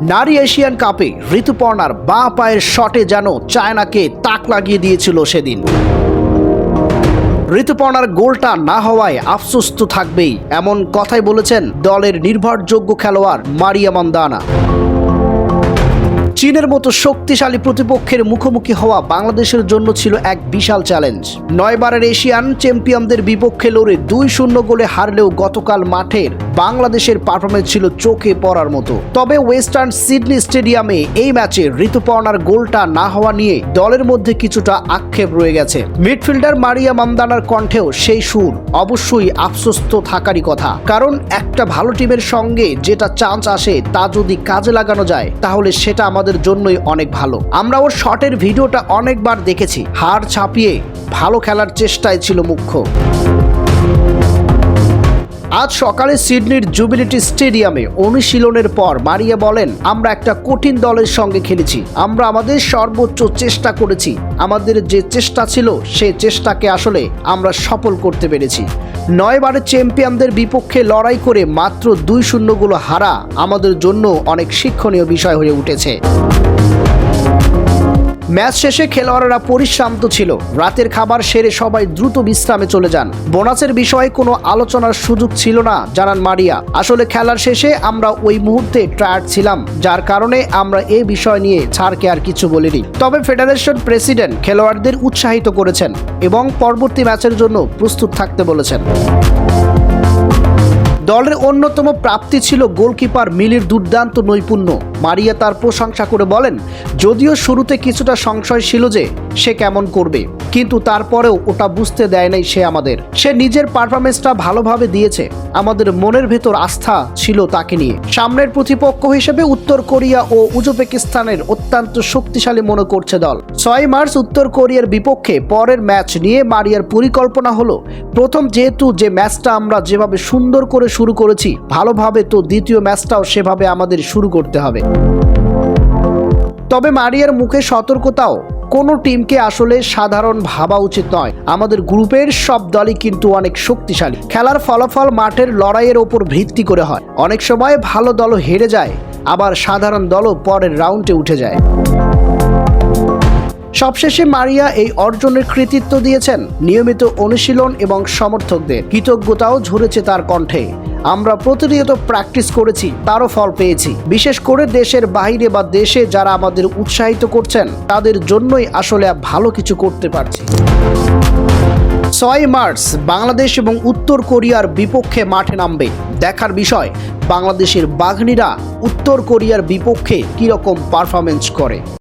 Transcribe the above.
নারী এশিয়ান কাপে ঋতুপর্ণার বাঁ পায়ের শটে যেন চায়নাকে তাক লাগিয়ে দিয়েছিল সেদিন। ঋতুপর্ণার গোলটা না হওয়ায় আফসোস তো থাকবেই, এমন কথাই বলেছেন দলের নির্ভরযোগ্য খেলোয়াড় মারিয়া মান্দানা। চীনের মতো শক্তিশালী প্রতিপক্ষের মুখোমুখি হওয়া বাংলাদেশের জন্য ছিল এক বিশাল চ্যালেঞ্জ। 9 বারের এশিয়ান চ্যাম্পিয়নদের বিপক্ষে লড়ে 2-0 গোলে হারলেও গতকাল মাঠের বাংলাদেশের পারফরমেন্স ছিল চোখে পড়ার মতো। তবে ওয়েস্টার্ন সিডনি স্টেডিয়ামে এই ম্যাচে ঋতুপর্ণার গোলটা না হওয়া নিয়ে দলের মধ্যে কিছুটা আক্ষেপ রয়ে গেছে। মিডফিল্ডার মারিয়া মান্দানার কণ্ঠেও সেই সুর। অবশ্যই আফসোস তো থাকারই কথা, কারণ একটা ভালো টিমের সঙ্গে যেটা চান্স আসে তা যদি কাজে লাগানো যায় তাহলে সেটা আমাদের জন্যই অনেক ভালো। আমরা ওর শটের ভিডিওটা অনেকবার দেখেছি। হাড় ছাপিয়ে ভালো খেলার চেষ্টায় ছিল মুখ্য। আজ সকালে সিডনির জুবিলিটি স্টেডিয়ামে অনুশীলনের পর মারিয়া বলেন, আমরা একটা কঠিন দলের সঙ্গে খেলেছি, আমরা আমাদের সর্বোচ্চ চেষ্টা করেছি, আমাদের যে চেষ্টা ছিল সেই চেষ্টাকে আসলে আমরা সফল করতে পেরেছি। 9 বারের চ্যাম্পিয়নদের বিপক্ষে লড়াই করে মাত্র 2-0 গোল হারা আমাদের জন্য অনেক শিক্ষণীয় বিষয় হয়ে উঠেছে। ম্যাচ শেষে খেলোয়াড়রা পরিশ্রান্ত ছিল। রাতের খাবার সেরে সবাই দ্রুত বিশ্রামে চলে যান। বোনাসের বিষয়ে কোনো আলোচনার সুযোগ ছিল না জানান মারিয়া। আসলে খেলার শেষে আমরা ওই মুহূর্তে টায়ার্ড ছিলাম, যার কারণে আমরা এই বিষয় নিয়ে ছাড়কে আর কিছু বলিনি। তবে ফেডারেশন প্রেসিডেন্ট খেলোয়াড়দের উৎসাহিত করেছেন এবং পরবর্তী ম্যাচের জন্য প্রস্তুত থাকতে বলেছেন। দলের অন্যতম প্রাপ্তি ছিল গোলকিপার মিলির দুর্দান্ত নৈপুণ্য। মারিয়া তার প্রশংসা করে বলেন, যদিও শুরুতে কিছুটা সংশয় ছিল যে সে কেমন করবে, কিন্তু তারপরেও ওটা বুঝতে দেয় নাই সে নিজের পারফরমেন্সটা ভালোভাবে দিয়েছে। আমাদের মনের ভেতর আস্থা ছিল তাকে নিয়ে। সামনের প্রতিপক্ষ হিসেবে উত্তর কোরিয়া ও উজবেকিস্তানের অত্যন্ত শক্তিশালী মনে করছে দল। 6 মার্চ উত্তর কোরিয়ার বিপক্ষে পরের ম্যাচ নিয়ে মারিয়ার পরিকল্পনা হলো, প্রথম যেহেতু যে ম্যাচটা আমরা যেভাবে সুন্দর করে শুরু করেছি ভালোভাবে, তো দ্বিতীয় ম্যাচটাও সেভাবে আমাদের শুরু করতে হবে। তবে মারিয়ার মুখে সতর্কতাও, কোনো টিমকে আসলে সাধারণ ভাবা উচিত নয়। আমাদের গ্রুপের সব দলই কিন্তু অনেক শক্তিশালী। খেলার ফলাফল মাঠের লড়াইয়ের ওপর ভিত্তি করে হয়। অনেক সময় ভালো দলও হেরে যায়, আবার সাধারণ দলও পরের রাউন্ডে উঠে যায়। সবশেষে মারিয়া এই অর্জনের কৃতিত্ব দিয়েছেন নিয়মিত অনুশীলন এবং সমর্থকদের। কৃতজ্ঞতাও ঝরেছে তার কণ্ঠে। আমরা প্রতিনিয়ত প্র্যাকটিস করেছি, তারও ফল পেয়েছি। বিশেষ করে দেশের বাইরে বা দেশে যারা আমাদের উৎসাহিত করছেন তাদের জন্যই আসলে ভালো কিছু করতে পারছি। 6 মার্চ বাংলাদেশ এবং উত্তর কোরিয়ার বিপক্ষে মাঠে নামবে। দেখার বিষয় বাংলাদেশের বাঘিনীরা উত্তর কোরিয়ার বিপক্ষে কিরকম পারফরমেন্স করে।